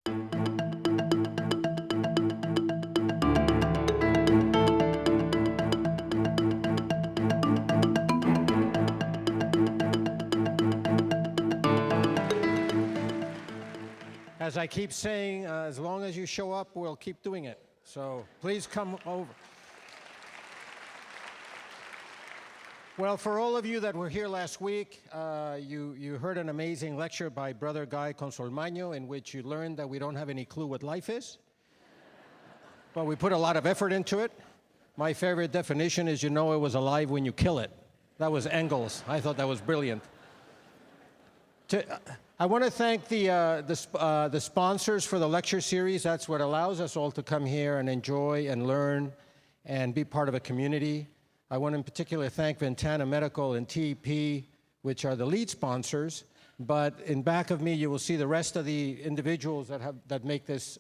As I keep saying, as long as you show up, we'll keep doing it. So please come over. Well, for all of you that were here last week, you heard an amazing lecture by Brother Guy Consolmaño in which you learned that we don't have any clue what life is. But we put a lot of effort into it. My favorite definition is you know it was alive when you kill it. That was Engels. I thought that was brilliant. I want to thank the sponsors for the lecture series. That's what allows us all to come here and enjoy and learn and be part of a community. I want to in particular thank Ventana Medical and TEP, which are the lead sponsors. But in back of me, you will see the rest of the individuals that make this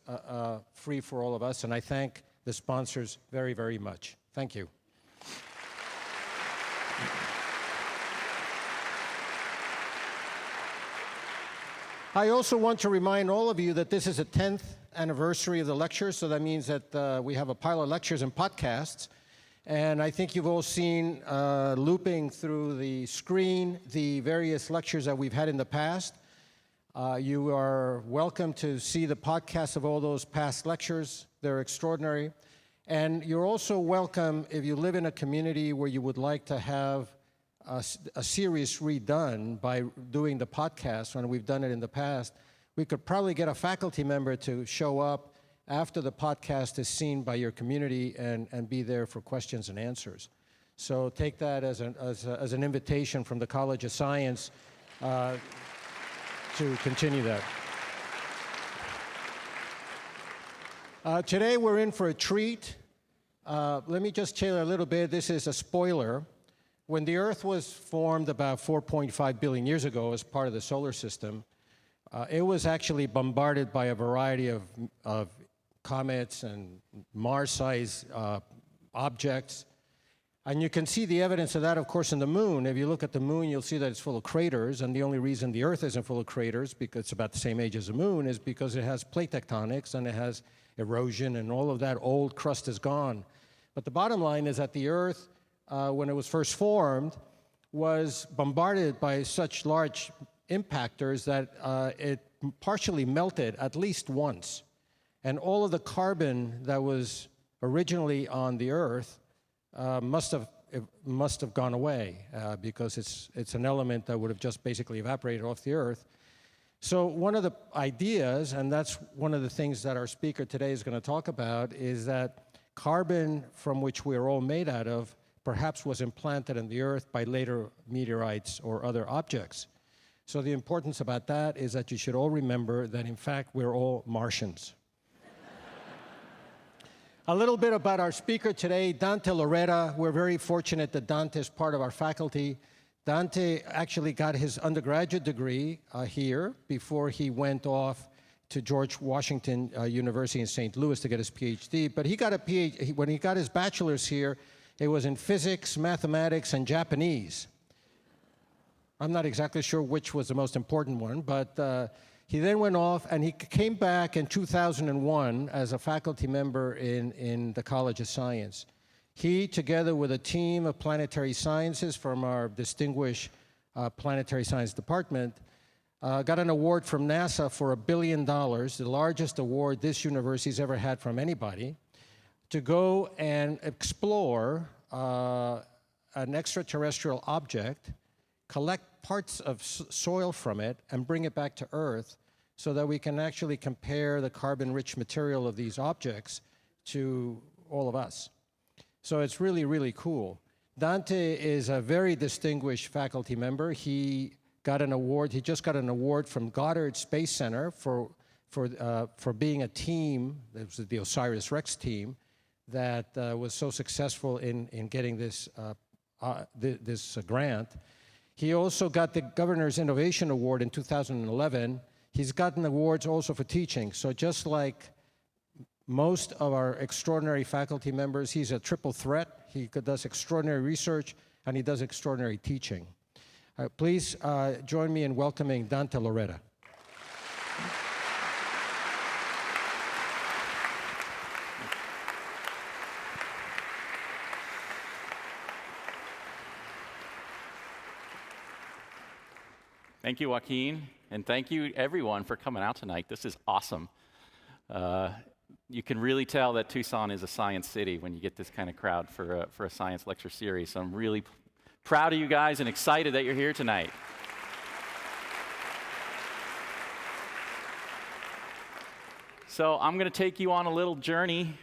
free for all of us. And I thank the sponsors very, very much. Thank you. I also want to remind all of you that this is the 10th anniversary of the lecture, so that means that we have a pile of lectures and podcasts. And I think you've all seen looping through the screen the various lectures that we've had in the past. You are welcome to see the podcasts of all those past lectures. They're extraordinary. And you're also welcome if you live in a community where you would like to have a series redone by doing the podcast when we've done it in the past. We could probably get a faculty member to show up after the podcast is seen by your community and be there for questions and answers. So take that as an invitation from the College of Science to continue that. Today we're in for a treat. Let me just tell you a little bit. This is a spoiler. When the Earth was formed about 4.5 billion years ago as part of the solar system, it was actually bombarded by a variety of comets and Mars-sized objects. And you can see the evidence of that, of course, in the moon. If you look at the moon, you'll see that it's full of craters. And the only reason the Earth isn't full of craters, because it's about the same age as the moon, is because it has plate tectonics and it has erosion and all of that old crust is gone. But the bottom line is that the Earth, when it was first formed, was bombarded by such large impactors that it partially melted at least once. And all of the carbon that was originally on the Earth must have gone away because it's an element that would have just basically evaporated off the Earth. So one of the ideas, and that's one of the things that our speaker today is going to talk about, is that carbon from which we're all made out of perhaps was implanted in the Earth by later meteorites or other objects. So the importance about that is that you should all remember that, in fact, we're all Martians. A little bit about our speaker today, Dante Lauretta. We're very fortunate that Dante is part of our faculty. Dante actually got his undergraduate degree here before he went off to George Washington University in St. Louis to get his PhD. But he got a PhD, when he got his bachelor's here, it was in physics, mathematics, and Japanese. I'm not exactly sure which was the most important one, but he then went off and he came back in 2001 as a faculty member in the College of Science. He, together with a team of planetary sciences from our distinguished planetary science department, got an award from NASA for $1 billion, the largest award this university's ever had from anybody, to go and explore an extraterrestrial object, collect parts of soil from it, and bring it back to Earth so that we can actually compare the carbon-rich material of these objects to all of us. So it's really, really cool. Dante is a very distinguished faculty member. He got an award. He just got an award from Goddard Space Center for being a team, it was the OSIRIS-REx team, that was so successful in getting this grant. He also got the Governor's Innovation Award in 2011. He's gotten awards also for teaching. So just like most of our extraordinary faculty members, he's a triple threat. He does extraordinary research and he does extraordinary teaching. Please join me in welcoming Dante Lauretta. Thank you, Joaquin, and thank you, everyone, for coming out tonight. This is awesome. You can really tell that Tucson is a science city when you get this kind of crowd for a science lecture series. So I'm really proud of you guys and excited that you're here tonight. So I'm going to take you on a little journey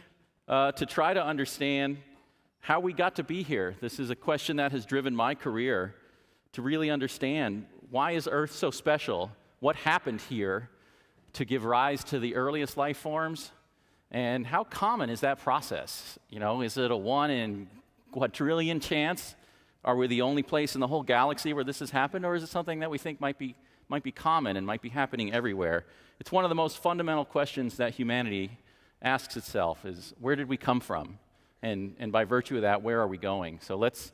to try to understand how we got to be here. This is a question that has driven my career to really understand, why is Earth so special? What happened here to give rise to the earliest life forms? And how common is that process? You know, is it a 1 in quadrillion chance? Are we the only place in the whole galaxy where this has happened? Or is it something that we think might be common and might be happening everywhere? It's one of the most fundamental questions that humanity asks itself, is where did we come from? And by virtue of that, where are we going? So let's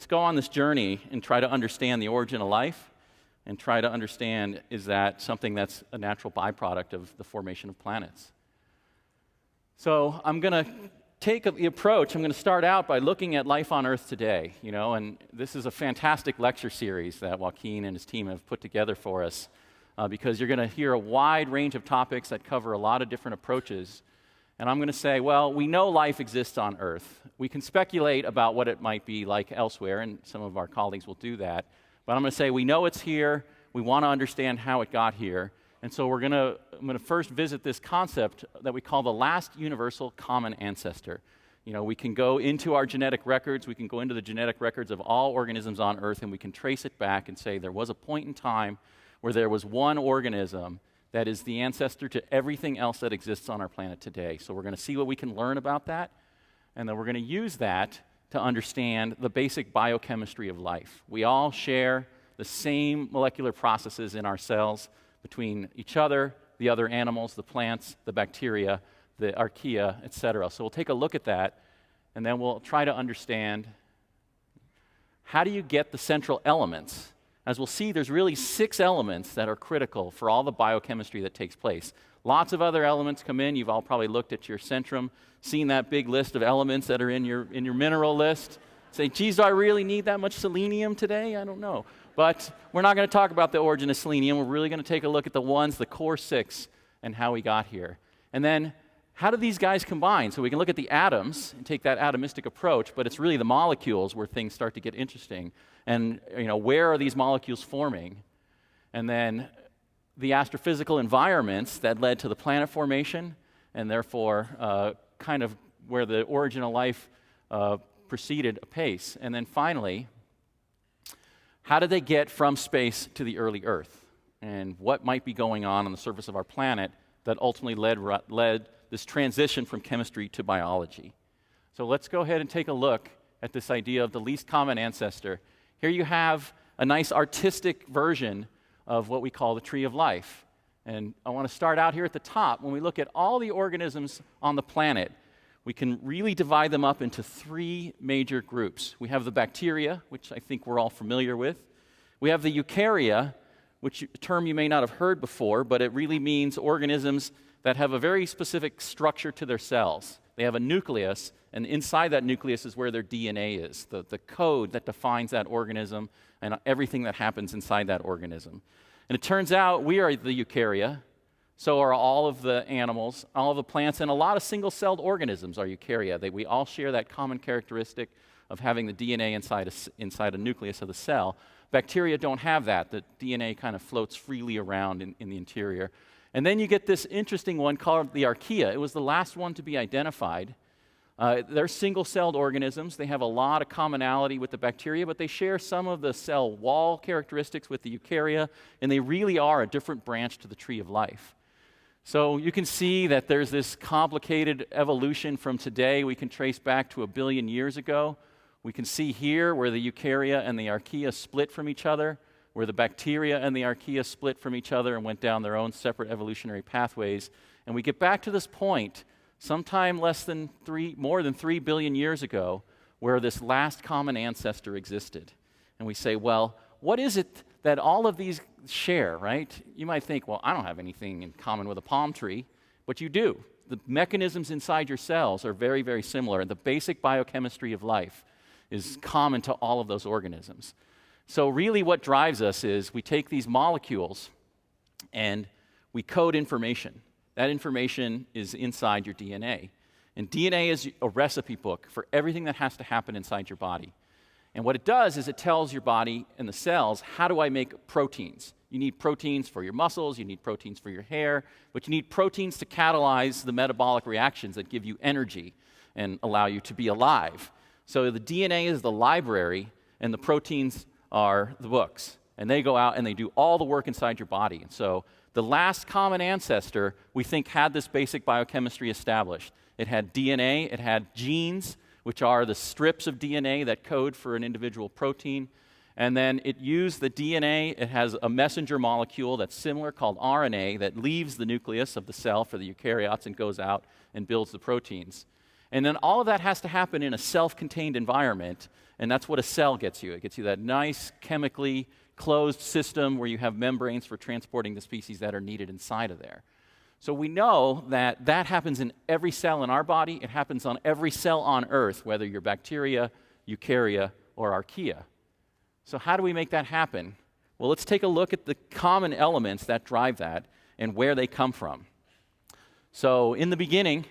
go on this journey and try to understand the origin of life and try to understand, is that something that's a natural byproduct of the formation of planets? So I'm going to take the approach, I'm going to start out by looking at life on Earth today, you know, and this is a fantastic lecture series that Joaquin and his team have put together for us, because you're going to hear a wide range of topics that cover a lot of different approaches. And I'm going to say, well, we know life exists on Earth. We can speculate about what it might be like elsewhere, and some of our colleagues will do that. But I'm going to say we know it's here. We want to understand how it got here. And so I'm going to first visit this concept that we call the last universal common ancestor. You know, we can go into our genetic records. We can go into the genetic records of all organisms on Earth, and we can trace it back and say there was a point in time where there was one organism that is the ancestor to everything else that exists on our planet today. So we're going to see what we can learn about that, and then we're going to use that to understand the basic biochemistry of life. We all share the same molecular processes in our cells between each other, the other animals, the plants, the bacteria, the archaea, etc. So we'll take a look at that, and then we'll try to understand, how do you get the central elements? As we'll see, there's really 6 elements that are critical for all the biochemistry that takes place. Lots of other elements come in. You've all probably looked at your centrum, seen that big list of elements that are in your mineral list. Say, geez, do I really need that much selenium today? I don't know. But we're not going to talk about the origin of selenium. We're really going to take a look at the core 6, and how we got here. And then, how do these guys combine? So we can look at the atoms and take that atomistic approach, but it's really the molecules where things start to get interesting. And, you know, where are these molecules forming? And then the astrophysical environments that led to the planet formation, and therefore kind of where the origin of life proceeded apace. And then finally, how did they get from space to the early Earth? And what might be going on the surface of our planet that ultimately led this transition from chemistry to biology? So let's go ahead and take a look at this idea of the least common ancestor. Here you have a nice artistic version of what we call the tree of life. And I want to start out here at the top. When we look at all the organisms on the planet, we can really divide them up into 3 major groups. We have the bacteria, which I think we're all familiar with. We have the eukarya, which a term you may not have heard before, but it really means organisms that have a very specific structure to their cells. They have a nucleus, and inside that nucleus is where their DNA is, the code that defines that organism and everything that happens inside that organism. And it turns out we are the eukarya, so are all of the animals, all of the plants, and a lot of single-celled organisms are eukarya. We all share that common characteristic of having the DNA inside a nucleus of the cell. Bacteria don't have that. The DNA kind of floats freely around in the interior. And then you get this interesting one called the archaea. It was the last one to be identified. They're single-celled organisms. They have a lot of commonality with the bacteria, but they share some of the cell wall characteristics with the eukarya, and they really are a different branch to the tree of life. So you can see that there's this complicated evolution from today we can trace back to 1 billion years ago. We can see here where the eukarya and the archaea split from each other, where the bacteria and the archaea split from each other and went down their own separate evolutionary pathways. And we get back to this point sometime more than 3 billion years ago, where this last common ancestor existed. And we say, well, what is it that all of these share, right? You might think, well, I don't have anything in common with a palm tree, but you do. The mechanisms inside your cells are very, very similar, and the basic biochemistry of life is common to all of those organisms. So really what drives us is we take these molecules and we code information. That information is inside your DNA. And DNA is a recipe book for everything that has to happen inside your body. And what it does is it tells your body and the cells, how do I make proteins? You need proteins for your muscles, you need proteins for your hair, but you need proteins to catalyze the metabolic reactions that give you energy and allow you to be alive. So the DNA is the library, and the proteins are the books. And they go out and they do all the work inside your body. And so the last common ancestor, we think, had this basic biochemistry established. It had DNA, it had genes, which are the strips of DNA that code for an individual protein. And then it used the DNA. It has a messenger molecule that's similar called RNA that leaves the nucleus of the cell for the eukaryotes and goes out and builds the proteins. And then all of that has to happen in a self-contained environment, and that's what a cell gets you. It gets you that nice chemically closed system where you have membranes for transporting the species that are needed inside of there. So we know that that happens in every cell in our body. It happens on every cell on Earth, whether you're bacteria, eukarya, or archaea. So how do we make that happen? Well, let's take a look at the common elements that drive that and where they come from. So in the beginning,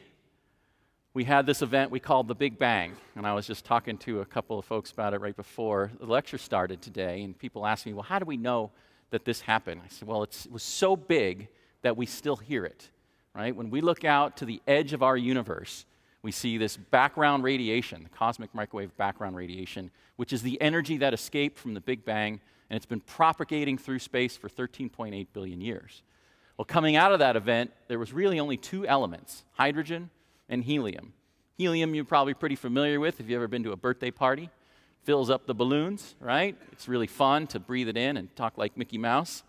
we had this event we called the Big Bang, and I was just talking to a couple of folks about it right before the lecture started today, and people asked me, well, how do we know that this happened? I said, well, it was so big that we still hear it, right? When we look out to the edge of our universe, we see this background radiation, the cosmic microwave background radiation, which is the energy that escaped from the Big Bang, and it's been propagating through space for 13.8 billion years. Well, coming out of that event, there was really only two elements, hydrogen and helium. Helium you're probably pretty familiar with if you've ever been to a birthday party. Fills up the balloons, right? It's really fun to breathe it in and talk like Mickey Mouse.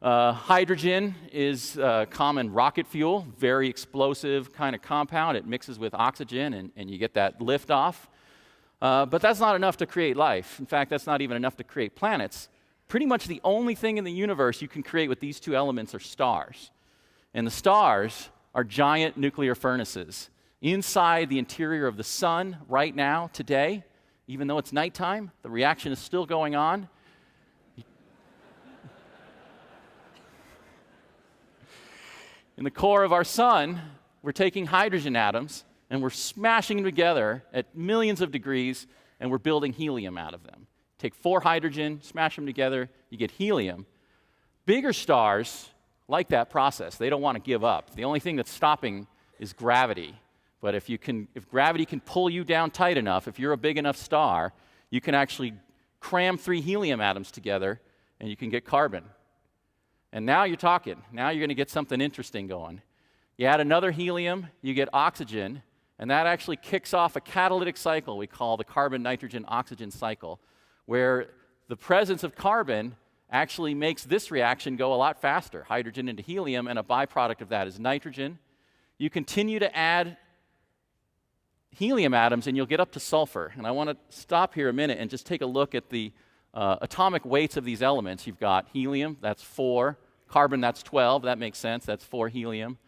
Hydrogen is common rocket fuel, very explosive kind of compound. It mixes with oxygen and you get that liftoff. But that's not enough to create life. In fact, that's not even enough to create planets. Pretty much the only thing in the universe you can create with these two elements are stars. And the stars are giant nuclear furnaces. Inside the interior of the sun right now, today, even though it's nighttime, the reaction is still going on. In the core of our sun, we're taking hydrogen atoms and we're smashing them together at millions of degrees, and we're building helium out of them. Take 4 hydrogen, smash them together, you get helium. Bigger stars like that process. They don't want to give up. The only thing that's stopping is gravity. But if gravity can pull you down tight enough, if you're a big enough star, you can actually cram 3 helium atoms together and you can get carbon. And now you're talking. Now you're going to get something interesting going. You add another helium, you get oxygen, and that actually kicks off a catalytic cycle we call the carbon-nitrogen-oxygen cycle, where the presence of carbon actually makes this reaction go a lot faster, hydrogen into helium, and a byproduct of that is nitrogen. You continue to add helium atoms, and you'll get up to sulfur. And I want to stop here a minute and just take a look at the atomic weights of these elements. You've got helium, that's 4. Carbon, that's 12. That makes sense. That's 4 helium.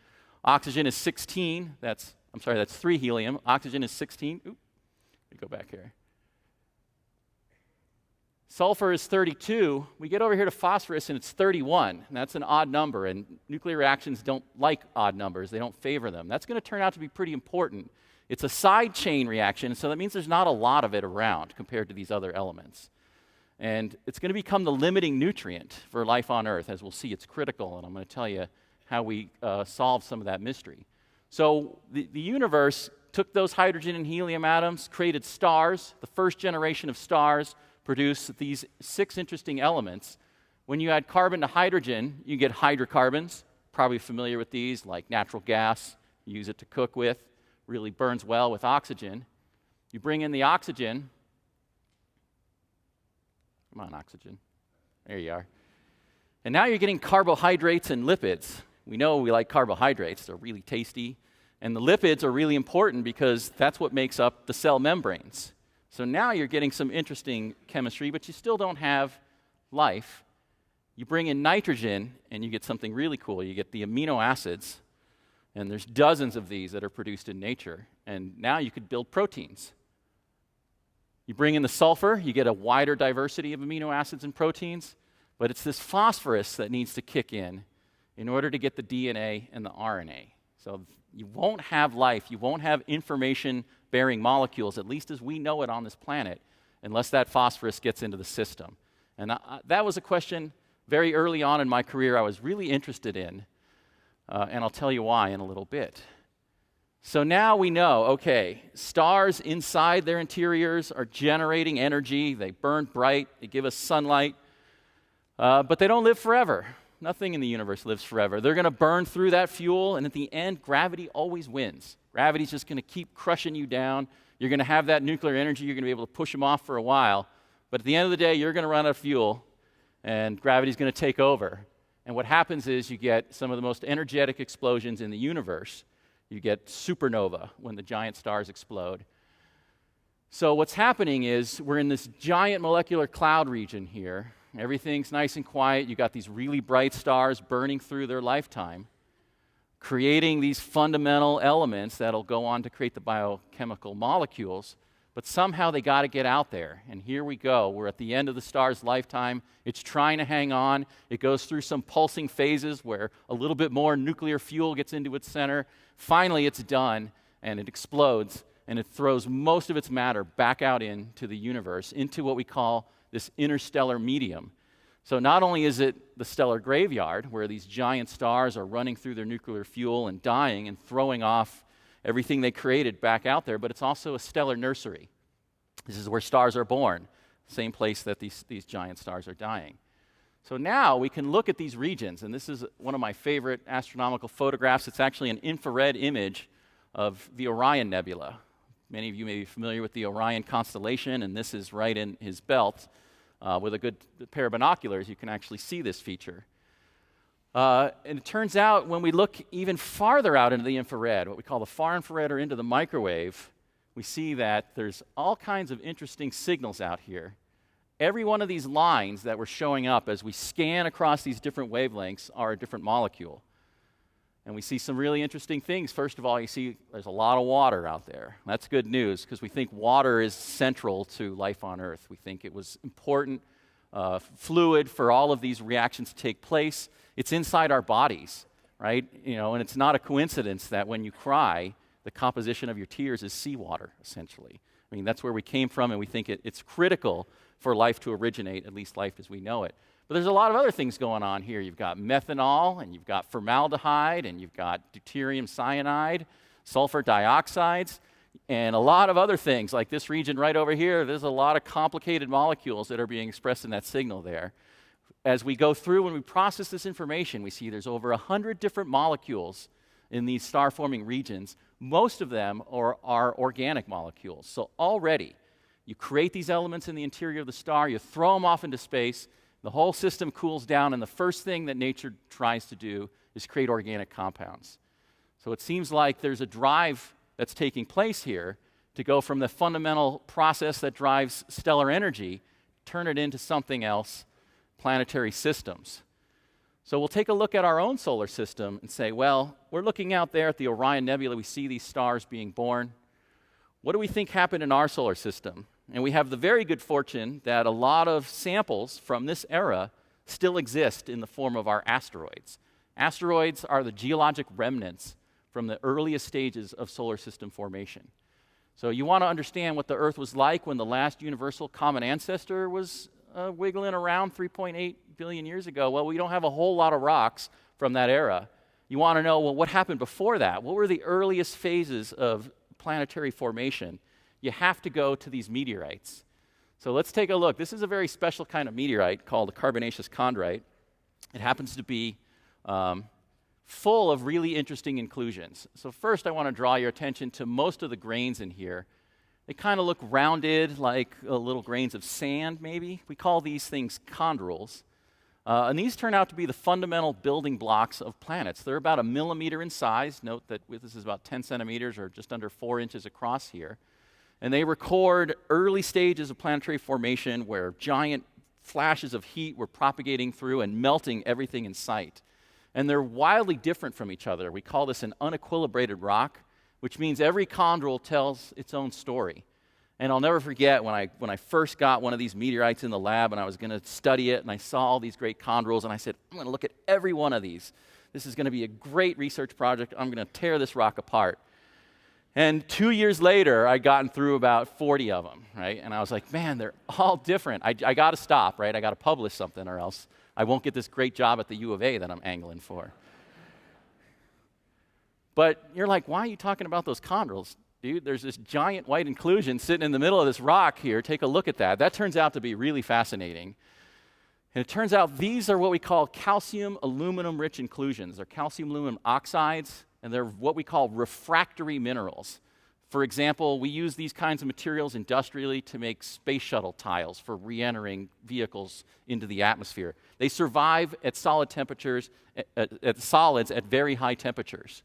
Oxygen is 16. That's 3 helium. Oxygen is 16. Oop, let me go back here. Sulfur is 32. We get over here to phosphorus, and it's 31. And that's an odd number, and nuclear reactions don't like odd numbers. They don't favor them. That's going to turn out to be pretty important. It's a side chain reaction, so that means there's not a lot of it around compared to these other elements. And it's going to become the limiting nutrient for life on Earth. As we'll see, it's critical, and I'm going to tell you how we solve some of that mystery. So the universe took those hydrogen and helium atoms, created stars. The first generation of stars produced these 6 interesting elements. When you add carbon to hydrogen, you get hydrocarbons. Probably familiar with these, like natural gas. You use it to cook with. Really burns well with oxygen. You bring in the oxygen. Come on, oxygen. There you are. And now you're getting carbohydrates and lipids. We know we like carbohydrates. They're really tasty. And the lipids are really important because that's what makes up the cell membranes. So now you're getting some interesting chemistry, but you still don't have life. You bring in nitrogen, and you get something really cool. You get the amino acids, and there's dozens of these that are produced in nature. And now you could build proteins. You bring in the sulfur, you get a wider diversity of amino acids and proteins, but it's this phosphorus that needs to kick in order to get the DNA and the RNA. So you won't have life, you won't have information-bearing molecules, at least as we know it on this planet, unless that phosphorus gets into the system. And that was a question very early on in my career I was really interested in, and I'll tell you why in a little bit. So now we know, okay, stars inside their interiors are generating energy, they burn bright, they give us sunlight, but they don't live forever. Nothing in the universe lives forever. They're going to burn through that fuel, and at the end, gravity always wins. Gravity's just going to keep crushing you down. You're going to have that nuclear energy. You're going to be able to push them off for a while. But at the end of the day, you're going to run out of fuel, and gravity's going to take over. And what happens is you get some of the most energetic explosions in the universe. You get supernova when the giant stars explode. So what's happening is we're in this giant molecular cloud region here. Everything's nice and quiet. You got these really bright stars burning through their lifetime, creating these fundamental elements that'll go on to create the biochemical molecules, but somehow they got to get out there. And here we go. We're at the end of the star's lifetime. It's trying to hang on. It goes through some pulsing phases where a little bit more nuclear fuel gets into its center. Finally, it's done, and it explodes, and it throws most of its matter back out into the universe, into what we call this interstellar medium. So not only is it the stellar graveyard, where these giant stars are running through their nuclear fuel and dying and throwing off everything they created back out there, but it's also a stellar nursery. This is where stars are born, same place that these giant stars are dying. So now we can look at these regions, and this is one of my favorite astronomical photographs. It's actually an infrared image of the Orion Nebula. Many of you may be familiar with the Orion constellation, and this is right in his belt. With a good pair of binoculars, you can actually see this feature. And it turns out when we look even farther out into the infrared, what we call the far infrared or into the microwave, we see that there's all kinds of interesting signals out here. Every one of these lines that were showing up as we scan across these different wavelengths are a different molecule. And we see some really interesting things. First of all, you see there's a lot of water out there. That's good news because we think water is central to life on Earth. We think it was important fluid for all of these reactions to take place. It's inside our bodies, right? And it's not a coincidence that when you cry, the composition of your tears is seawater, essentially. I mean, that's where we came from, and we think it's critical for life to originate, at least life as we know it. But there's a lot of other things going on here. You've got methanol, and you've got formaldehyde, and you've got deuterium cyanide, sulfur dioxides, and a lot of other things. Like this region right over here, there's a lot of complicated molecules that are being expressed in that signal there. As we go through, when we process this information, we see there's over 100 different molecules in these star-forming regions. Most of them are organic molecules. So already, you create these elements in the interior of the star, you throw them off into space, the whole system cools down, and the first thing that nature tries to do is create organic compounds. So it seems like there's a drive that's taking place here to go from the fundamental process that drives stellar energy, turn it into something else, planetary systems. So we'll take a look at our own solar system and say, well, we're looking out there at the Orion Nebula, we see these stars being born. What do we think happened in our solar system? And we have the very good fortune that a lot of samples from this era still exist in the form of our asteroids. Asteroids are the geologic remnants from the earliest stages of solar system formation. So you want to understand what the Earth was like when the last universal common ancestor was wiggling around 3.8 billion years ago. Well, we don't have a whole lot of rocks from that era. You want to know, well, what happened before that? What were the earliest phases of planetary formation? You have to go to these meteorites. So let's take a look. This is a very special kind of meteorite called a carbonaceous chondrite. It happens to be full of really interesting inclusions. So first I want to draw your attention to most of the grains in here. They kind of look rounded, like little grains of sand, maybe. We call these things chondrals. And these turn out to be the fundamental building blocks of planets. They're about 1 millimeter in size. Note that this is about 10 centimeters or just under 4 inches across here. And they record early stages of planetary formation where giant flashes of heat were propagating through and melting everything in sight. And they're wildly different from each other. We call this an unequilibrated rock, which means every chondral tells its own story. And I'll never forget when I first got one of these meteorites in the lab and I was going to study it, and I saw all these great chondrals, and I said, I'm going to look at every one of these. This is going to be a great research project. I'm going to tear this rock apart. And 2 years later, I'd gotten through about 40 of them, right? And I was like, man, they're all different. I got to stop, right? I got to publish something, or else I won't get this great job at the U of A that I'm angling for. But you're like, why are you talking about those chondrals? Dude, there's this giant white inclusion sitting in the middle of this rock here. Take a look at that. That turns out to be really fascinating. And it turns out these are what we call calcium aluminum rich inclusions. They're calcium aluminum oxides, and they're what we call refractory minerals. For example, we use these kinds of materials industrially to make space shuttle tiles for re-entering vehicles into the atmosphere. They survive at solid temperatures, at solids at very high temperatures.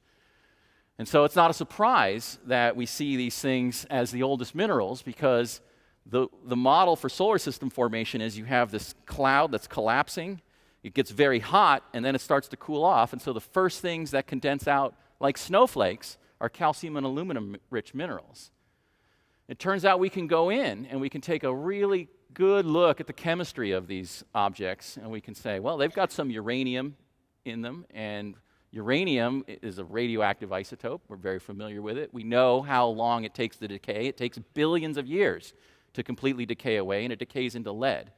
And so it's not a surprise that we see these things as the oldest minerals, because the model for solar system formation is you have this cloud that's collapsing, it gets very hot, and then it starts to cool off. And so the first things that condense out like snowflakes are calcium and aluminum-rich minerals. It turns out we can go in and we can take a really good look at the chemistry of these objects, and we can say, well, they've got some uranium in them, and uranium is a radioactive isotope. We're very familiar with it. We know how long it takes to decay. It takes billions of years to completely decay away, and it decays into lead.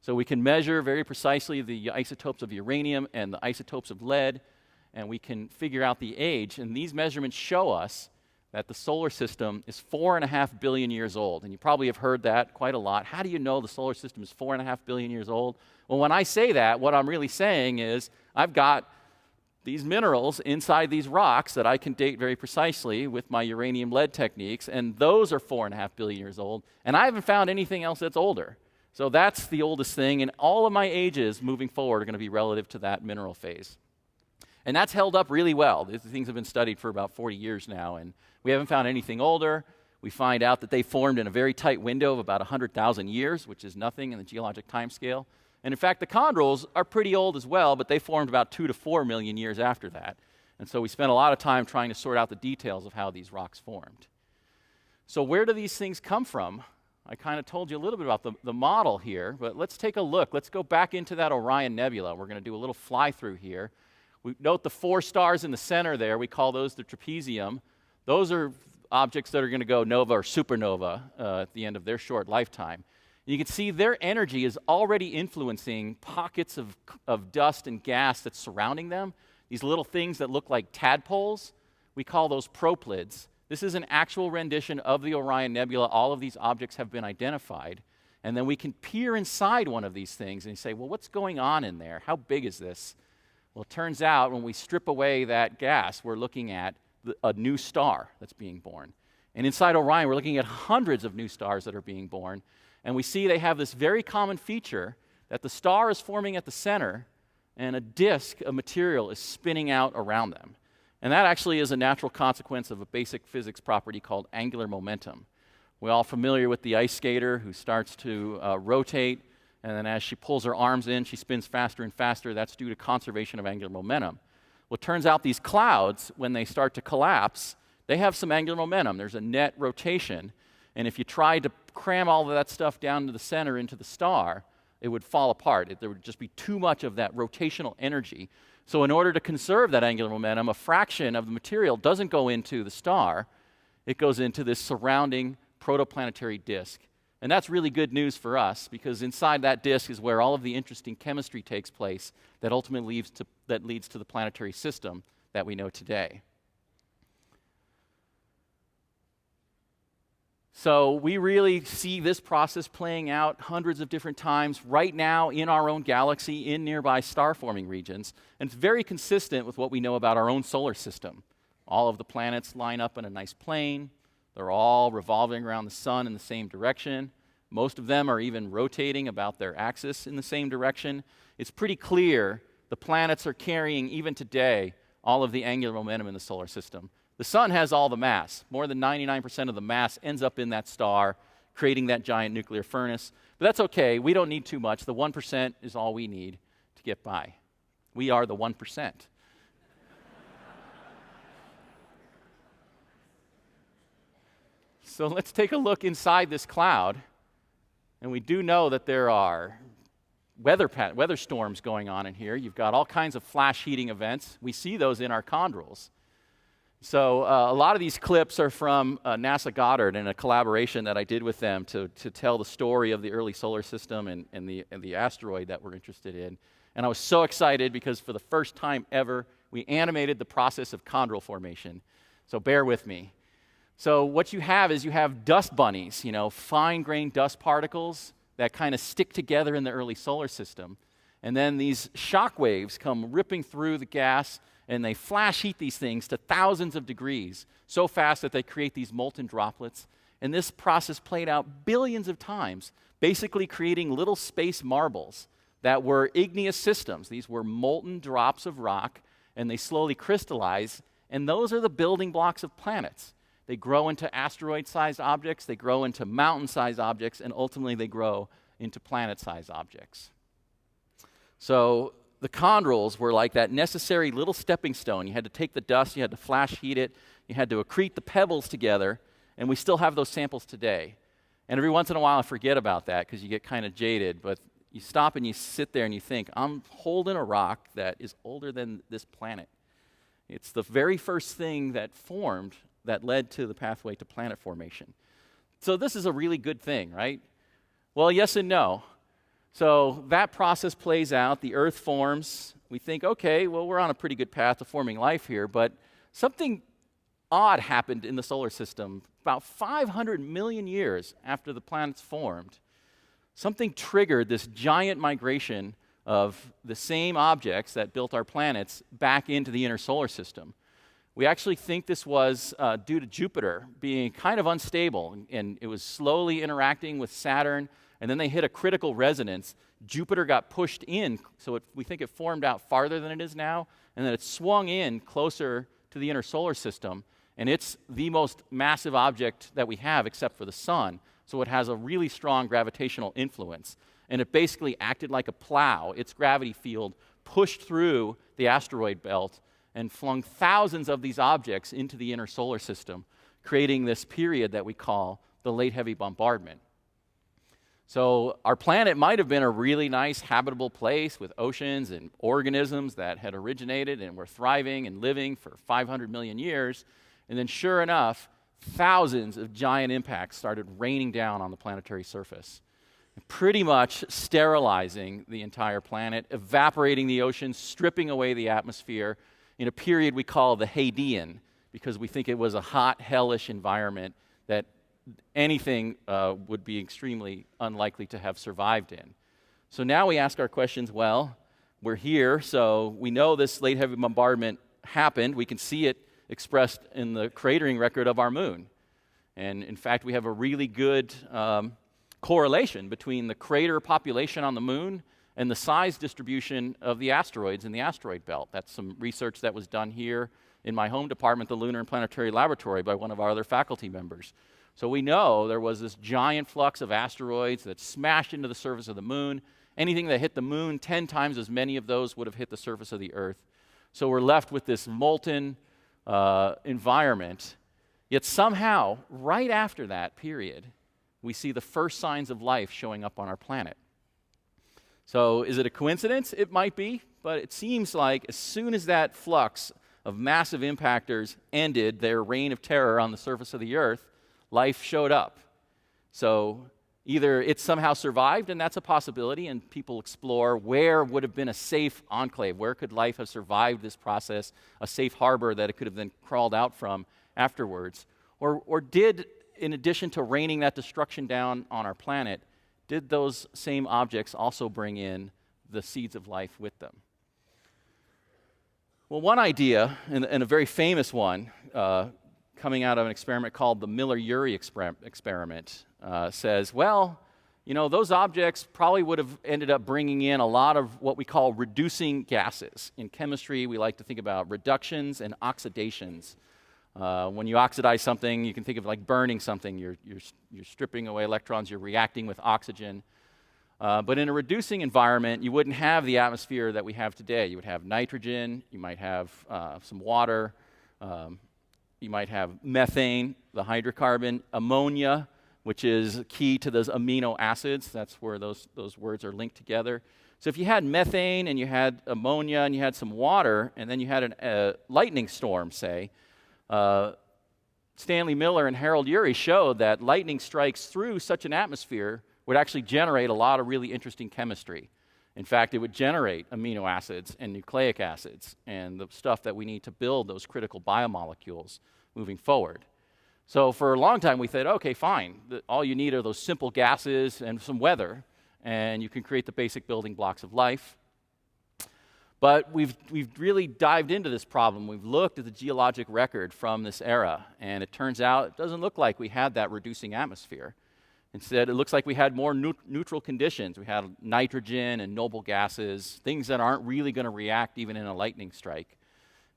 So we can measure very precisely the isotopes of uranium and the isotopes of lead, and we can figure out the age. And these measurements show us that the solar system is 4.5 billion years old. And you probably have heard that quite a lot. How do you know the solar system is 4.5 billion years old? Well, when I say that, what I'm really saying is I've got these minerals inside these rocks that I can date very precisely with my uranium lead techniques, and those are 4.5 billion years old, and I haven't found anything else that's older. So that's the oldest thing, and all of my ages moving forward are going to be relative to that mineral phase. And that's held up really well. These things have been studied for about 40 years now, and we haven't found anything older. We find out that they formed in a very tight window of about 100,000 years, which is nothing in the geologic timescale. And in fact, the chondrals are pretty old as well, but they formed about 2 to 4 million years after that. And so we spent a lot of time trying to sort out the details of how these rocks formed. So where do these things come from? I kind of told you a little bit about the model here, but let's take a look. Let's go back into that Orion Nebula. We're going to do a little fly-through here. We note the 4 stars in the center there. We call those the trapezium. Those are objects that are going to go nova or supernova at the end of their short lifetime. You can see their energy is already influencing pockets of dust and gas that's surrounding them. These little things that look like tadpoles, we call those proplyds. This is an actual rendition of the Orion Nebula. All of these objects have been identified. And then we can peer inside one of these things and say, well, what's going on in there? How big is this? Well, it turns out when we strip away that gas, we're looking at a new star that's being born. And inside Orion, we're looking at hundreds of new stars that are being born. And we see they have this very common feature that the star is forming at the center and a disk of material is spinning out around them. And that actually is a natural consequence of a basic physics property called angular momentum. We're all familiar with the ice skater who starts to rotate, and then as she pulls her arms in, she spins faster and faster. That's due to conservation of angular momentum. Well, it turns out these clouds, when they start to collapse, they have some angular momentum. There's a net rotation. And if you tried to cram all of that stuff down to the center into the star, it would fall apart. There would just be too much of that rotational energy. So in order to conserve that angular momentum, a fraction of the material doesn't go into the star. It goes into this surrounding protoplanetary disk. And that's really good news for us, because inside that disk is where all of the interesting chemistry takes place that ultimately leads to the planetary system that we know today. So we really see this process playing out hundreds of different times right now in our own galaxy, in nearby star-forming regions. And it's very consistent with what we know about our own solar system. All of the planets line up in a nice plane. They're all revolving around the sun in the same direction. Most of them are even rotating about their axis in the same direction. It's pretty clear the planets are carrying, even today, all of the angular momentum in the solar system. The sun has all the mass. More than 99% of the mass ends up in that star, creating that giant nuclear furnace. But that's okay. We don't need too much. The 1% is all we need to get by. We are the 1%. So let's take a look inside this cloud. And we do know that there are weather storms going on in here. You've got all kinds of flash heating events. We see those in our chondrals. So a lot of these clips are from NASA Goddard and a collaboration that I did with them to tell the story of the early solar system and the asteroid that we're interested in. And I was so excited because for the first time ever, we animated the process of chondral formation. So bear with me. So what you have is you have dust bunnies, fine-grained dust particles that kind of stick together in the early solar system. And then these shock waves come ripping through the gas, and they flash heat these things to thousands of degrees, so fast that they create these molten droplets. And this process played out billions of times, basically creating little space marbles that were igneous systems. These were molten drops of rock, and they slowly crystallize, and those are the building blocks of planets. They grow into asteroid-sized objects, they grow into mountain-sized objects, and ultimately they grow into planet-sized objects. So the chondrals were like that necessary little stepping stone. You had to take the dust, you had to flash heat it, you had to accrete the pebbles together, and we still have those samples today. And every once in a while I forget about that because you get kind of jaded, but you stop and you sit there and you think, I'm holding a rock that is older than this planet. It's the very first thing that formed that led to the pathway to planet formation. So this is a really good thing, right? Well, yes and no. So that process plays out, the Earth forms, we think, okay, well, we're on a pretty good path to forming life here, but something odd happened in the solar system about 500 million years after the planets formed. Something triggered this giant migration of the same objects that built our planets back into the inner solar system. We actually think this was due to Jupiter being kind of unstable, and it was slowly interacting with Saturn, and then they hit a critical resonance. Jupiter got pushed in, so we think it formed out farther than it is now, and then it swung in closer to the inner solar system, and it's the most massive object that we have except for the sun, so it has a really strong gravitational influence. And it basically acted like a plow. Its gravity field pushed through the asteroid belt and flung thousands of these objects into the inner solar system, creating this period that we call the late heavy bombardment. So our planet might have been a really nice habitable place with oceans and organisms that had originated and were thriving and living for 500 million years. And then sure enough, thousands of giant impacts started raining down on the planetary surface, pretty much sterilizing the entire planet, evaporating the oceans, stripping away the atmosphere, in a period we call the Hadean, because we think it was a hot, hellish environment that anything would be extremely unlikely to have survived in. So now we ask our questions, well, we're here, so we know this late heavy bombardment happened. We can see it expressed in the cratering record of our moon. And in fact, we have a really good correlation between the crater population on the moon and the size distribution of the asteroids in the asteroid belt. That's some research that was done here in my home department, the Lunar and Planetary Laboratory, by one of our other faculty members. So we know there was this giant flux of asteroids that smashed into the surface of the moon. Anything that hit the moon, 10 times as many of those would have hit the surface of the Earth. So we're left with this molten environment. Yet somehow, right after that period, we see the first signs of life showing up on our planet. So is it a coincidence? It might be, but it seems like as soon as that flux of massive impactors ended their reign of terror on the surface of the Earth, life showed up. So either it somehow survived, and that's a possibility, and people explore where would have been a safe enclave, where could life have survived this process, a safe harbor that it could have then crawled out from afterwards. Or did, in addition to raining that destruction down on our planet, did those same objects also bring in the seeds of life with them? Well, one idea, and a very famous one, coming out of an experiment called the Miller-Urey experiment, says, well, those objects probably would have ended up bringing in a lot of what we call reducing gases. In chemistry, we like to think about reductions and oxidations. When you oxidize something, you can think of like burning something. You're stripping away electrons, you're reacting with oxygen. But in a reducing environment, you wouldn't have the atmosphere that we have today. You would have nitrogen, you might have some water, You might have methane, the hydrocarbon, ammonia, which is key to those amino acids. That's where those words are linked together. So if you had methane and you had ammonia and you had some water, and then you had a lightning storm, say, Stanley Miller and Harold Urey showed that lightning strikes through such an atmosphere would actually generate a lot of really interesting chemistry. In fact, it would generate amino acids and nucleic acids and the stuff that we need to build those critical biomolecules moving forward. So for a long time we said, okay, fine, all you need are those simple gases and some weather, and you can create the basic building blocks of life. But we've really dived into this problem. We've looked at the geologic record from this era, and it turns out it doesn't look like we had that reducing atmosphere. Instead, it looks like we had more neutral conditions. We had nitrogen and noble gases, things that aren't really going to react even in a lightning strike.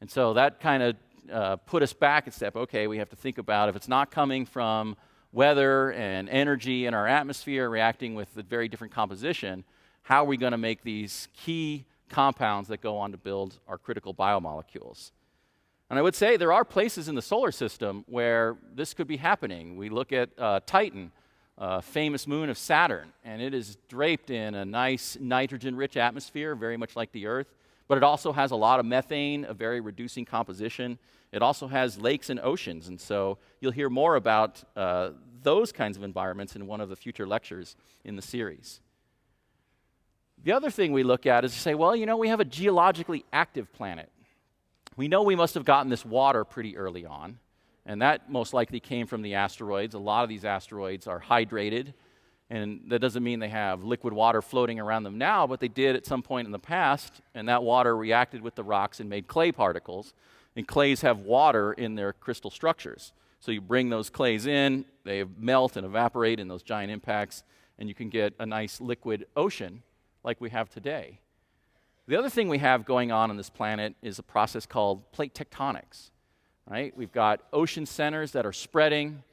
And so that kind of put us back a step. Okay, we have to think about if it's not coming from weather and energy in our atmosphere reacting with a very different composition, how are we going to make these key compounds that go on to build our critical biomolecules? And I would say there are places in the solar system where this could be happening. We look at Titan, famous moon of Saturn, and it is draped in a nice nitrogen-rich atmosphere, very much like the Earth, but it also has a lot of methane, a very reducing composition. It also has lakes and oceans, and so you'll hear more about those kinds of environments in one of the future lectures in the series. The other thing we look at is to say, well, you know, we have a geologically active planet. We know we must have gotten this water pretty early on, and that most likely came from the asteroids. A lot of these asteroids are hydrated, and that doesn't mean they have liquid water floating around them now, but they did at some point in the past, and that water reacted with the rocks and made clay particles, and clays have water in their crystal structures. So you bring those clays in, they melt and evaporate in those giant impacts, and you can get a nice liquid ocean like we have today. The other thing we have going on this planet is a process called plate tectonics. Right? We've got ocean centers that are spreading,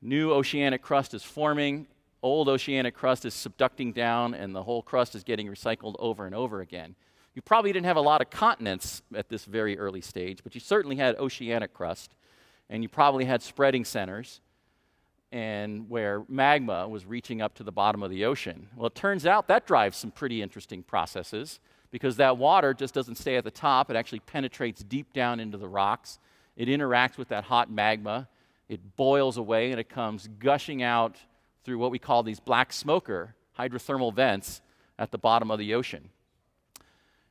new oceanic crust is forming, old oceanic crust is subducting down, and the whole crust is getting recycled over and over again. You probably didn't have a lot of continents at this very early stage, but you certainly had oceanic crust, and you probably had spreading centers, and where magma was reaching up to the bottom of the ocean. Well, it turns out that drives some pretty interesting processes, because that water just doesn't stay at the top, it actually penetrates deep down into the rocks. It interacts with that hot magma, it boils away, and it comes gushing out through what we call these black smoker hydrothermal vents at the bottom of the ocean.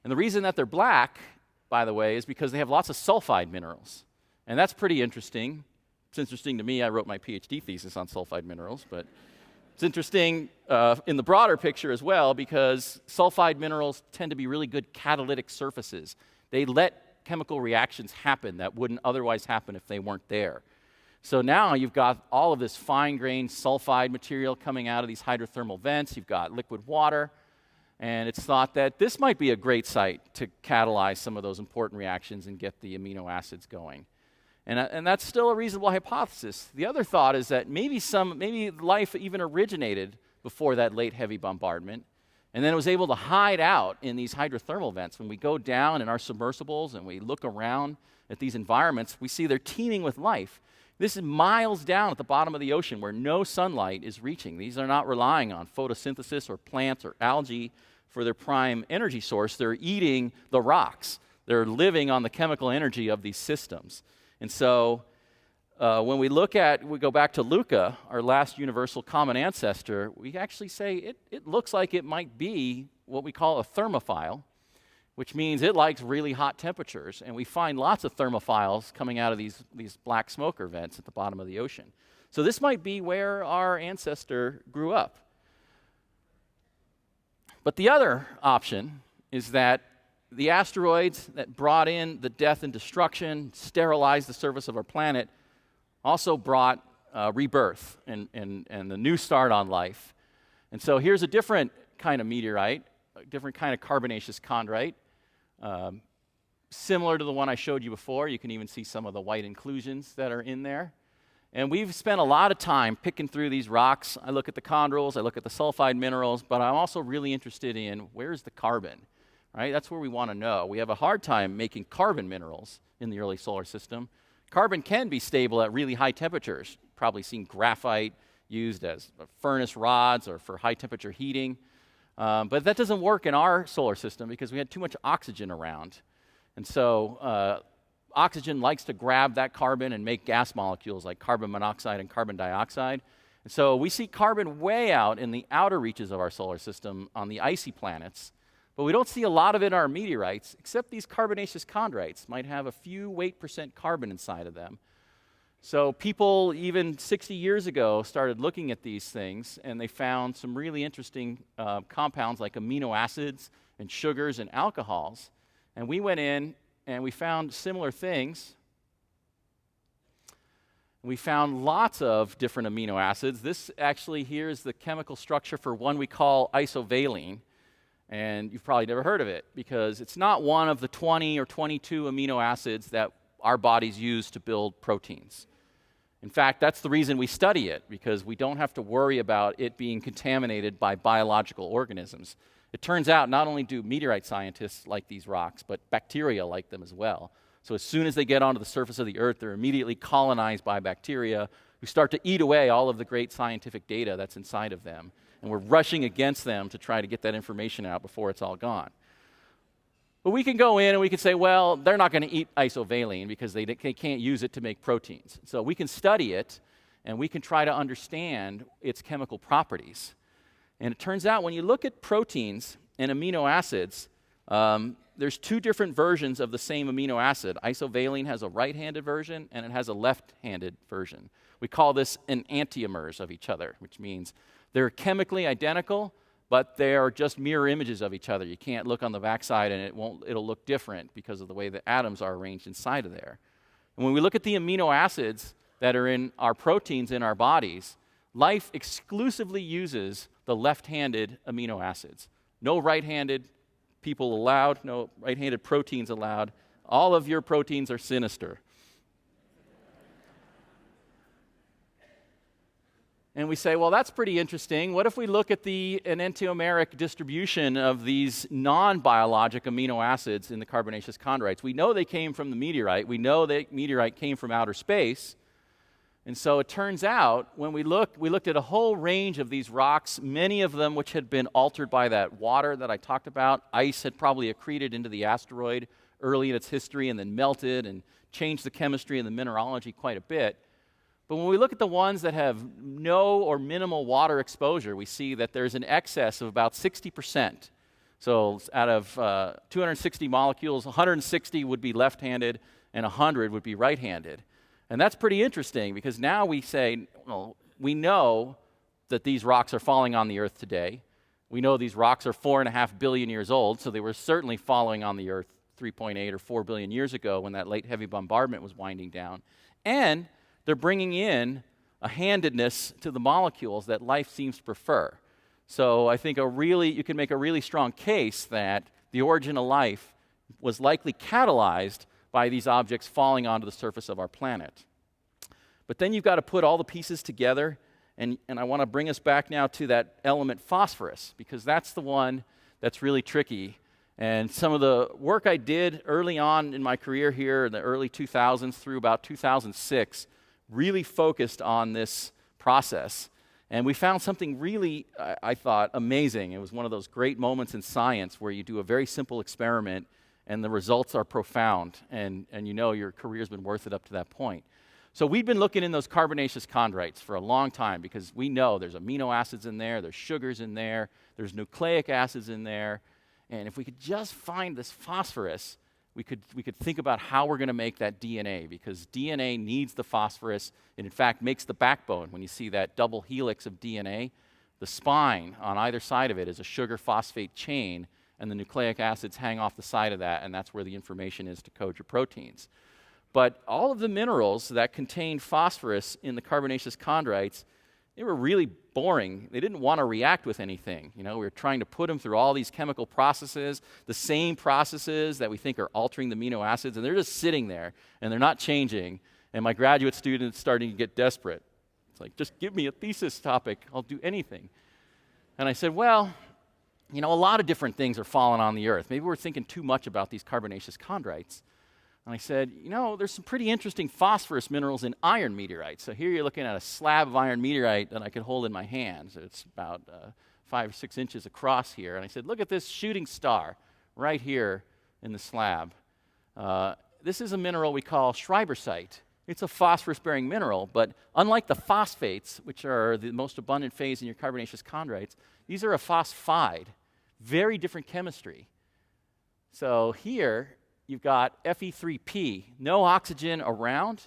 And the reason that they're black, by the way, is because they have lots of sulfide minerals. And that's pretty interesting. It's interesting to me. I wrote my PhD thesis on sulfide minerals, but it's interesting in the broader picture as well, because sulfide minerals tend to be really good catalytic surfaces. They let chemical reactions happen that wouldn't otherwise happen if they weren't there. So now you've got all of this fine-grained sulfide material coming out of these hydrothermal vents. You've got liquid water, and it's thought that this might be a great site to catalyze some of those important reactions and get the amino acids going. And that's still a reasonable hypothesis. The other thought is that maybe life even originated before that late heavy bombardment, and then it was able to hide out in these hydrothermal vents. When we go down in our submersibles and we look around at these environments, we see they're teeming with life. This is miles down at the bottom of the ocean where no sunlight is reaching. These are not relying on photosynthesis or plants or algae for their prime energy source. They're eating the rocks. They're living on the chemical energy of these systems. And so when we go back to Luca, our last universal common ancestor, we actually say it looks like it might be what we call a thermophile, which means it likes really hot temperatures. And we find lots of thermophiles coming out of these black smoker vents at the bottom of the ocean. So this might be where our ancestor grew up. But the other option is that the asteroids that brought in the death and destruction, sterilized the surface of our planet, also brought rebirth and the new start on life. And so here's a different kind of meteorite, a different kind of carbonaceous chondrite, similar to the one I showed you before. You can even see some of the white inclusions that are in there. And we've spent a lot of time picking through these rocks. I look at the chondrals, I look at the sulfide minerals, but I'm also really interested in where's the carbon, right? That's where we want to know. We have a hard time making carbon minerals in the early solar system Carbon can be stable at really high temperatures. You've probably seen graphite used as furnace rods or for high temperature heating. But that doesn't work in our solar system because we had too much oxygen around. And so oxygen likes to grab that carbon and make gas molecules like carbon monoxide and carbon dioxide. And so we see carbon way out in the outer reaches of our solar system on the icy planets. But we don't see a lot of it in our meteorites, except these carbonaceous chondrites might have a few weight % carbon inside of them. So people, even 60 years ago, started looking at these things, and they found some really interesting compounds like amino acids and sugars and alcohols. And we went in and we found similar things. We found lots of different amino acids. This actually here is the chemical structure for one we call isovaline. And you've probably never heard of it because it's not one of the 20 or 22 amino acids that our bodies use to build proteins. In fact, that's the reason we study it, because we don't have to worry about it being contaminated by biological organisms. It turns out not only do meteorite scientists like these rocks, but bacteria like them as well. So as soon as they get onto the surface of the Earth, they're immediately colonized by bacteria who start to eat away all of the great scientific data that's inside of them. And we're rushing against them to try to get that information out before it's all gone. But we can go in and we can say, well, they're not going to eat isovaline because they can't use it to make proteins. So we can study it, and we can try to understand its chemical properties. And it turns out when you look at proteins and amino acids, there's two different versions of the same amino acid. Isovaline has a right-handed version, and it has a left-handed version. We call this enantiomers of each other, which means they're chemically identical, but they are just mirror images of each other. You can't look on the backside and it'll look different because of the way the atoms are arranged inside of there. And when we look at the amino acids that are in our proteins in our bodies, life exclusively uses the left-handed amino acids. No right-handed people allowed, no right-handed proteins allowed. All of your proteins are sinister. And we say, well, that's pretty interesting. What if we look at the enantiomeric distribution of these non-biologic amino acids in the carbonaceous chondrites? We know they came from the meteorite. We know that meteorite came from outer space. And so it turns out, when we looked at a whole range of these rocks, many of them which had been altered by that water that I talked about. Ice had probably accreted into the asteroid early in its history and then melted and changed the chemistry and the mineralogy quite a bit. But when we look at the ones that have no or minimal water exposure, we see that there's an excess of about 60%. So out of 260 molecules, 160 would be left-handed and 100 would be right-handed. And that's pretty interesting because now we say, well, we know that these rocks are falling on the Earth today. We know these rocks are 4.5 billion years old, so they were certainly falling on the Earth 3.8 or 4 billion years ago when that late heavy bombardment was winding down. And they're bringing in a handedness to the molecules that life seems to prefer. So I think you can make a really strong case that the origin of life was likely catalyzed by these objects falling onto the surface of our planet. But then you've got to put all the pieces together, and I want to bring us back now to that element phosphorus, because that's the one that's really tricky. And some of the work I did early on in my career here in the early 2000s through about 2006 really focused on this process. And we found something really, I thought, amazing. It was one of those great moments in science where you do a very simple experiment and the results are profound, and you know your career's been worth it up to that point. So we've been looking in those carbonaceous chondrites for a long time because we know there's amino acids in there, there's sugars in there, there's nucleic acids in there, and if we could just find this phosphorus, we could think about how we're going to make that DNA, because DNA needs the phosphorus. It, in fact, makes the backbone. When you see that double helix of DNA, the spine on either side of it is a sugar-phosphate chain, and the nucleic acids hang off the side of that, and that's where the information is to code your proteins. But all of the minerals that contain phosphorus in the carbonaceous chondrites, they were really boring. They didn't want to react with anything. You know, we were trying to put them through all these chemical processes, the same processes that we think are altering the amino acids, and they're just sitting there, and they're not changing. And my graduate students starting to get desperate. It's like, just give me a thesis topic. I'll do anything. And I said, well, you know, a lot of different things are falling on the Earth. Maybe we're thinking too much about these carbonaceous chondrites. And I said, you know, there's some pretty interesting phosphorus minerals in iron meteorites. So here you're looking at a slab of iron meteorite that I could hold in my hand. So it's about 5 or 6 inches across here. And I said, look at this shooting star right here in the slab. This is a mineral we call schreibersite. It's a phosphorus-bearing mineral, but unlike the phosphates, which are the most abundant phase in your carbonaceous chondrites, these are a phosphide. Very different chemistry. So here, you've got Fe3P, no oxygen around.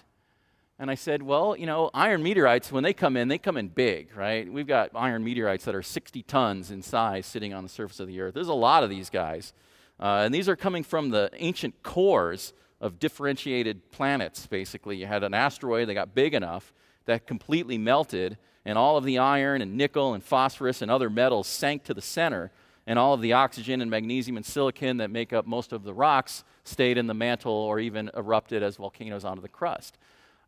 And I said, well, you know, iron meteorites, when they come in big, right? We've got iron meteorites that are 60 tons in size sitting on the surface of the Earth. There's a lot of these guys. And these are coming from the ancient cores of differentiated planets, basically. You had an asteroid that got big enough that completely melted, and all of the iron and nickel and phosphorus and other metals sank to the center, and all of the oxygen and magnesium and silicon that make up most of the rocks stayed in the mantle or even erupted as volcanoes onto the crust.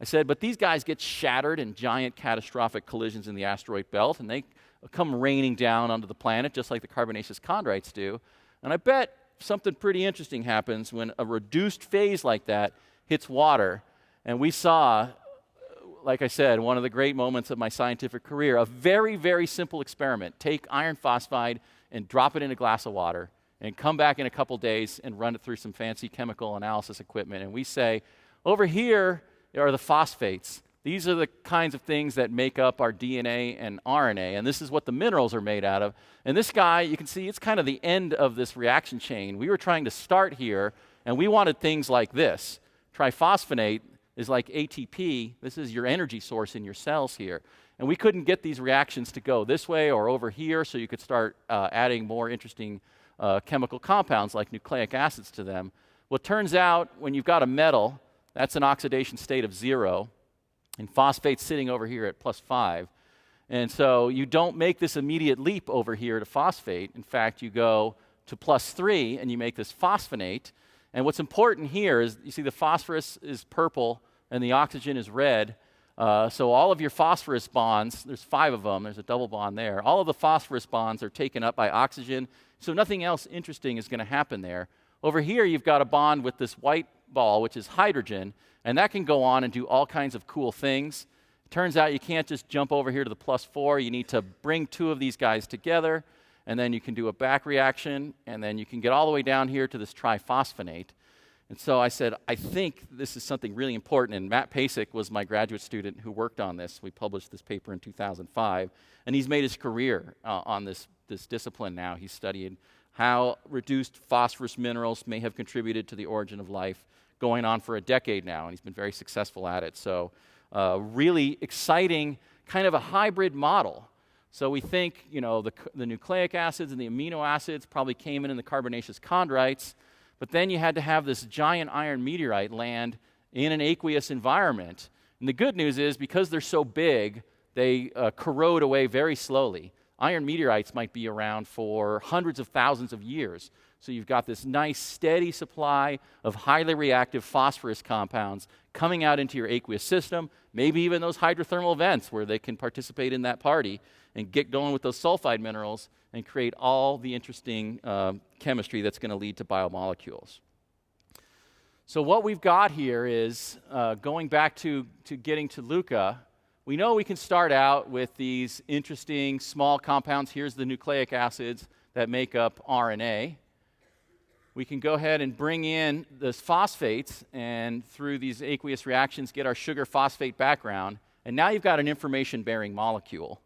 I said, but these guys get shattered in giant catastrophic collisions in the asteroid belt, and they come raining down onto the planet just like the carbonaceous chondrites do. And I bet something pretty interesting happens when a reduced phase like that hits water. And we saw, like I said, one of the great moments of my scientific career, a very, very simple experiment. Take iron phosphide and drop it in a glass of water and come back in a couple days and run it through some fancy chemical analysis equipment. And we say, over here are the phosphates. These are the kinds of things that make up our DNA and RNA, and this is what the minerals are made out of. And this guy, you can see, it's kind of the end of this reaction chain. We were trying to start here, and we wanted things like this. Triphosphonate is like ATP. This is your energy source in your cells here. And we couldn't get these reactions to go this way or over here, so you could start adding more interesting chemical compounds like nucleic acids to them. Well, it turns out when you've got a metal, that's an oxidation state of 0. And phosphate's sitting over here at +5. And so you don't make this immediate leap over here to phosphate. In fact, you go to +3 and you make this phosphonate. And what's important here is, you see the phosphorus is purple and the oxygen is red. So all of your phosphorus bonds, there's 5 of them, there's a double bond there. All of the phosphorus bonds are taken up by oxygen. So nothing else interesting is going to happen there. Over here, you've got a bond with this white ball, which is hydrogen. And that can go on and do all kinds of cool things. It turns out you can't just jump over here to the +4. You need to bring 2 of these guys together, and then you can do a back reaction, and then you can get all the way down here to this triphosphonate. And so I said, I think this is something really important. And Matt Pasek was my graduate student who worked on this. We published this paper in 2005. And he's made his career on this discipline now. He's studied how reduced phosphorus minerals may have contributed to the origin of life, going on for a decade now, and he's been very successful at it. So really exciting, kind of a hybrid model. So we think, you know, the nucleic acids and the amino acids probably came in the carbonaceous chondrites, but then you had to have this giant iron meteorite land in an aqueous environment. And the good news is, because they're so big, they corrode away very slowly. Iron meteorites might be around for hundreds of thousands of years. So you've got this nice, steady supply of highly reactive phosphorus compounds coming out into your aqueous system, maybe even those hydrothermal vents where they can participate in that party and get going with those sulfide minerals and create all the interesting chemistry that's going to lead to biomolecules. So what we've got here is, going back to getting to Luca, we know we can start out with these interesting small compounds. Here's the nucleic acids that make up RNA. We can go ahead and bring in those phosphates, and through these aqueous reactions get our sugar phosphate background. And now you've got an information-bearing molecule.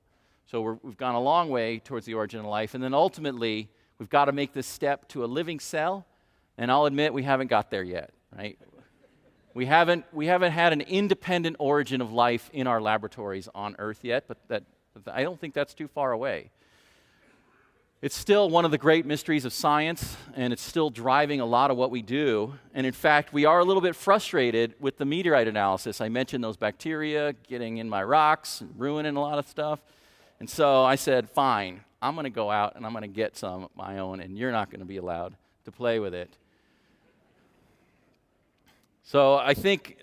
So we've gone a long way towards the origin of life. And then ultimately, we've got to make this step to a living cell. And I'll admit, we haven't got there yet, right? We haven't had an independent origin of life in our laboratories on Earth yet, but I don't think that's too far away. It's still one of the great mysteries of science, and it's still driving a lot of what we do. And in fact, we are a little bit frustrated with the meteorite analysis. I mentioned those bacteria getting in my rocks and ruining a lot of stuff. And so I said, fine, I'm going to go out and I'm going to get some of my own, and you're not going to be allowed to play with it. So I think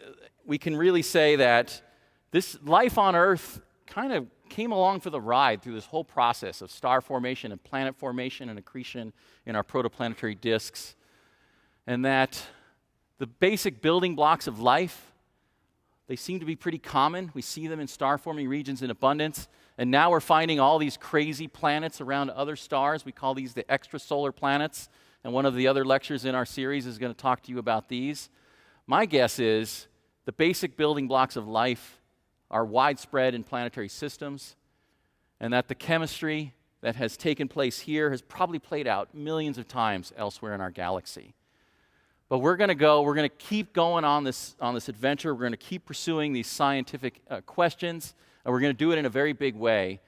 we can really say that this life on Earth kind of came along for the ride through this whole process of star formation and planet formation and accretion in our protoplanetary disks. And that The basic building blocks of life, they seem to be pretty common. We see them in star-forming regions in abundance. And now we're finding all these crazy planets around other stars. We call these the extrasolar planets. And one of the other lectures in our series is going to talk to you about these. My guess is the basic building blocks of life are widespread in planetary systems, and that the chemistry that has taken place here has probably played out millions of times elsewhere in our galaxy. But we're going to keep going on this adventure. We're going to keep pursuing these scientific questions, and we're going to do it in a very big way.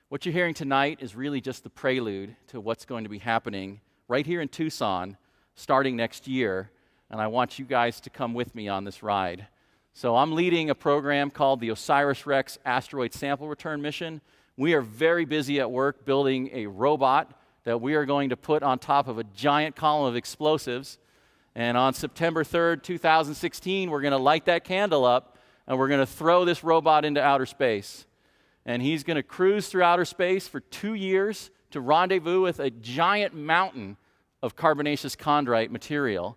What you're hearing tonight is really just the prelude to what's going to be happening right here in Tucson starting next year, and I want you guys to come with me on this ride. So I'm leading a program called the OSIRIS-REx Asteroid Sample Return Mission. We are very busy at work building a robot that we are going to put on top of a giant column of explosives. And on September 3rd, 2016, we're going to light that candle up, and we're going to throw this robot into outer space. And he's going to cruise through outer space for 2 years to rendezvous with a giant mountain of carbonaceous chondrite material.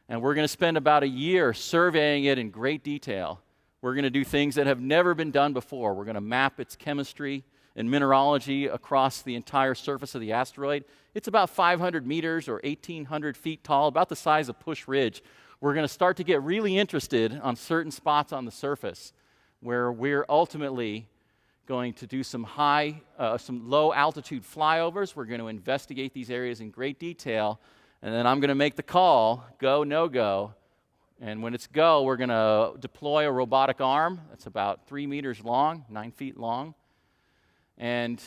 And we're going to spend about a year surveying it in great detail. We're going to do things that have never been done before. We're going to map its chemistry and mineralogy across the entire surface of the asteroid. It's about 500 meters or 1,800 feet tall, about the size of Push Ridge. We're going to start to get really interested on certain spots on the surface where we're ultimately going to do some low altitude flyovers. We're going to investigate these areas in great detail. And then I'm going to make the call, go, no go. And when it's go, we're going to deploy a robotic arm that's about 3 meters long, 9 feet long. And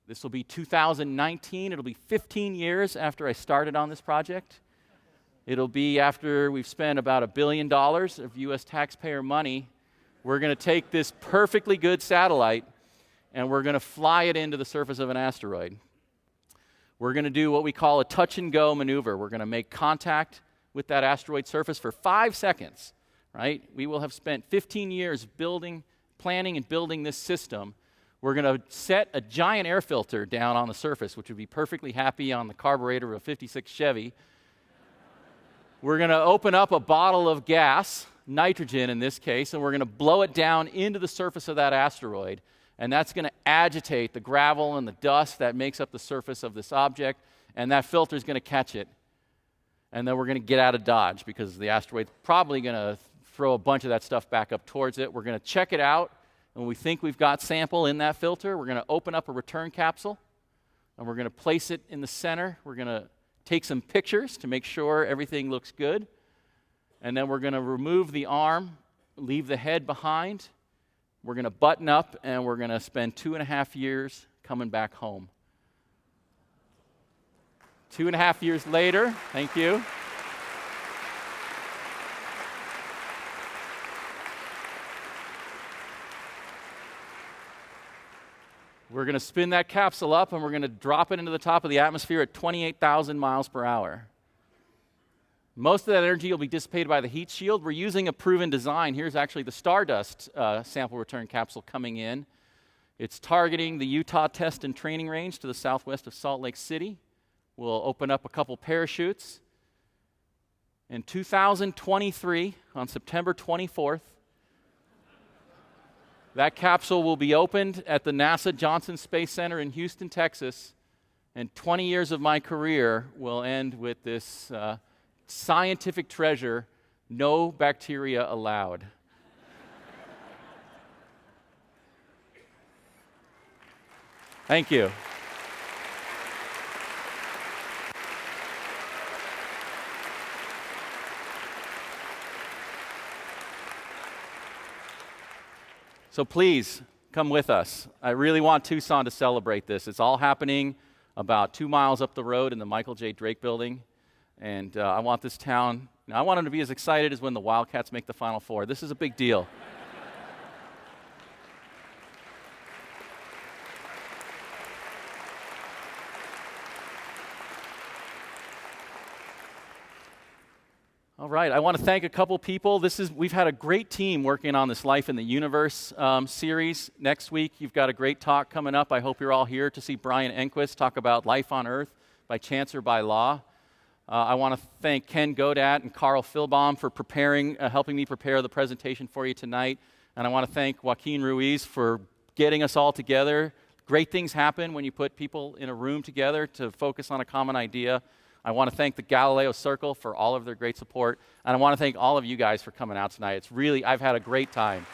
this will be 2019. It'll be 15 years after I started on this project. It'll be after we've spent about $1 billion of U.S. taxpayer money. We're going to take this perfectly good satellite, and we're going to fly it into the surface of an asteroid. We're going to do what we call a touch-and-go maneuver. We're going to make contact with that asteroid surface for 5 seconds, right? We will have spent 15 years planning and building this system. We're going to set a giant air filter down on the surface, which would be perfectly happy on the carburetor of a 56 Chevy. We're going to open up a bottle of gas, nitrogen in this case, and we're going to blow it down into the surface of that asteroid. And that's going to agitate the gravel and the dust that makes up the surface of this object, and that filter is going to catch it. And then we're going to get out of Dodge because the asteroid's probably going to throw a bunch of that stuff back up towards it. We're going to check it out, and when we think we've got sample in that filter, we're going to open up a return capsule, and we're going to place it in the center. We're going to take some pictures to make sure everything looks good, and then we're going to remove the arm, leave the head behind. We're going to button up, and we're going to spend 2.5 years coming back home. 2.5 years later, thank you. We're going to spin that capsule up, and we're going to drop it into the top of the atmosphere at 28,000 miles per hour. Most of that energy will be dissipated by the heat shield. We're using a proven design. Here's actually the Stardust sample return capsule coming in. It's targeting the Utah Test and Training Range to the southwest of Salt Lake City. We'll open up a couple parachutes. In 2023, on September 24th, that capsule will be opened at the NASA Johnson Space Center in Houston, Texas, and 20 years of my career will end with this scientific treasure, no bacteria allowed. Thank you. So please, come with us. I really want Tucson to celebrate this. It's all happening about 2 miles up the road in the Michael J. Drake building. And I want this town, I want them to be as excited as when the Wildcats make the Final Four. This is a big deal. All right, I want to thank a couple people. We've had a great team working on this Life in the Universe series. Next week, you've got a great talk coming up. I hope you're all here to see Brian Enquist talk about life on Earth by chance or by law. I want to thank Ken Godat and Carl Philbaum for helping me prepare the presentation for you tonight. And I want to thank Joaquin Ruiz for getting us all together. Great things happen when you put people in a room together to focus on a common idea. I want to thank the Galileo Circle for all of their great support. And I want to thank all of you guys for coming out tonight. I've had a great time.